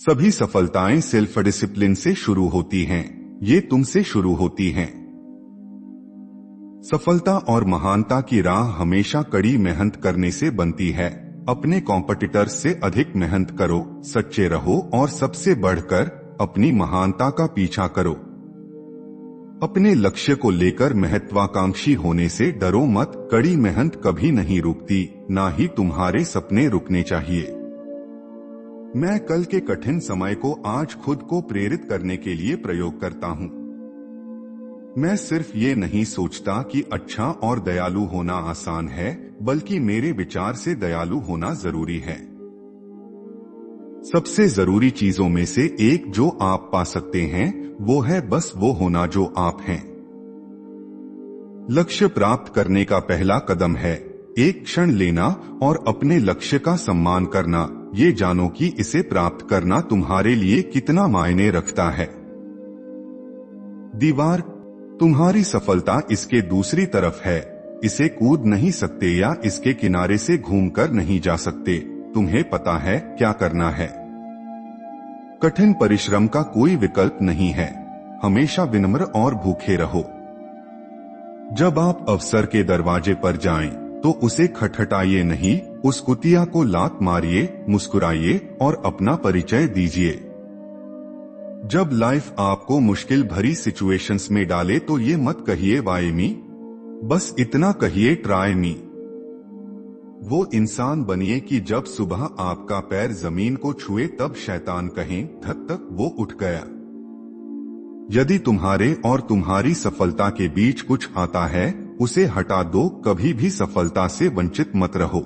सभी सफलताएं self discipline से शुरू होती हैं। ये तुमसे शुरू होती हैं। सफलता और महानता की राह हमेशा कड़ी मेहनत करने से बनती है। अपने कॉम्पिटिटर्स से अधिक मेहनत करो, सच्चे रहो और सबसे बढ़कर अपनी महानता का पीछा करो। अपने लक्ष्य को लेकर महत्वाकांक्षी होने से डरो मत। कड़ी मेहनत कभी नहीं रुकती, ना ही तुम्हारे सपने रुकने चाहिए। मैं कल के कठिन समय को आज खुद को प्रेरित करने के लिए प्रयोग करता हूँ। मैं सिर्फ ये नहीं सोचता कि अच्छा और दयालु होना आसान है, बल्कि मेरे विचार से दयालु होना जरूरी है। सबसे जरूरी चीजों में से एक जो आप पा सकते हैं वो है बस वो होना जो आप हैं। लक्ष्य प्राप्त करने का पहला कदम है एक क्षण लेना और अपने लक्ष्य का सम्मान करना। ये जानो कि इसे प्राप्त करना तुम्हारे लिए कितना मायने रखता है। दीवार तुम्हारी सफलता इसके दूसरी तरफ है। इसे कूद नहीं सकते या इसके किनारे से घूमकर नहीं जा सकते। तुम्हें पता है क्या करना है। कठिन परिश्रम का कोई विकल्प नहीं है। हमेशा विनम्र और भूखे रहो। जब आप अवसर के दरवाजे पर जाएं, तो उसे खटखटाइए नहीं, उस कुतिया को लात मारिए, मुस्कुराइए और अपना परिचय दीजिए। जब लाइफ आपको मुश्किल भरी सिचुएशंस में डाले तो ये मत कहिए वाई मी, बस इतना कहिए ट्राई मी। वो इंसान बनिए कि जब सुबह आपका पैर जमीन को छुए तब शैतान कहें धक तक वो उठ गया। यदि तुम्हारे और तुम्हारी सफलता के बीच कुछ आता है उसे हटा दो। कभी भी सफलता से वंचित मत रहो।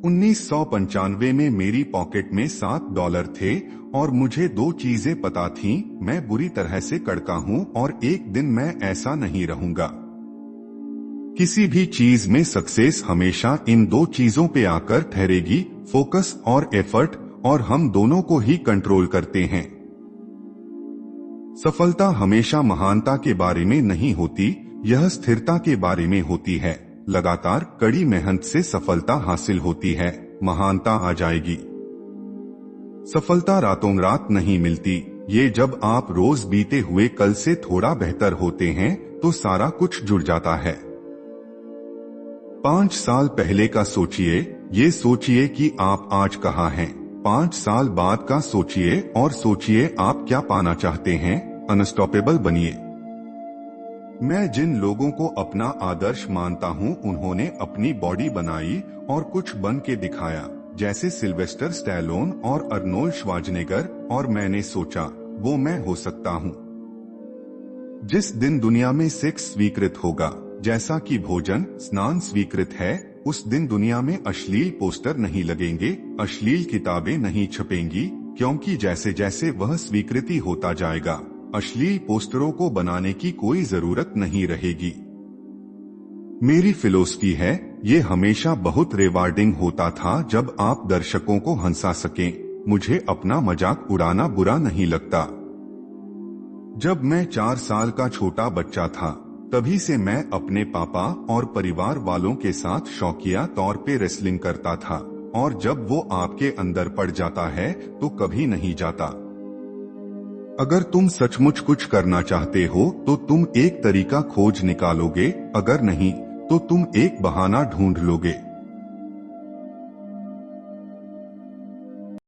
1995 में मेरी पॉकेट में $7 थे और मुझे दो चीजें पता थीं, मैं बुरी तरह से कड़का हूं और एक दिन मैं ऐसा नहीं रहूंगा। किसी भी चीज में सक्सेस हमेशा इन दो चीजों पे आकर ठहरेगी, फोकस और एफर्ट, और हम दोनों को ही कंट्रोल करते हैं। सफलता हमेशा महानता के बारे में नहीं होती, यह स्थिरता के बारे में होती है। लगातार कड़ी मेहनत से सफलता हासिल होती है, महानता आ जाएगी। सफलता रातों रात नहीं मिलती। ये जब आप रोज बीते हुए कल से थोड़ा बेहतर होते हैं तो सारा कुछ जुड़ जाता है। 5 साल पहले का सोचिए, ये सोचिए कि आप आज कहाँ हैं। 5 साल बाद का सोचिए और सोचिए आप क्या पाना चाहते हैं। अनस्टॉपेबल बनिए। मैं जिन लोगों को अपना आदर्श मानता हूं उन्होंने अपनी बॉडी बनाई और कुछ बन के दिखाया, जैसे सिल्वेस्टर स्टैलोन और अर्नोल्ड श्वार्ज़नेगर, और मैंने सोचा वो मैं हो सकता हूं। जिस दिन दुनिया में सेक्स स्वीकृत होगा जैसा कि भोजन स्नान स्वीकृत है, उस दिन दुनिया में अश्लील पोस्टर नहीं लगेंगे, अश्लील किताबें नहीं छपेंगी, क्योंकि जैसे जैसे वह स्वीकृति होता जाएगा अश्लील पोस्टरों को बनाने की कोई जरूरत नहीं रहेगी। मेरी फिलॉसफी है ये हमेशा बहुत रिवार्डिंग होता था जब आप दर्शकों को हंसा सकें। मुझे अपना मजाक उड़ाना बुरा नहीं लगता। जब मैं 4 साल का छोटा बच्चा था तभी से मैं अपने पापा और परिवार वालों के साथ शौकिया तौर पे रेसलिंग करता था, और जब वो आपके अंदर पड़ जाता है तो कभी नहीं जाता। अगर तुम सचमुच कुछ करना चाहते हो तो तुम एक तरीका खोज निकालोगे, अगर नहीं तो तुम एक बहाना ढूंढ लोगे।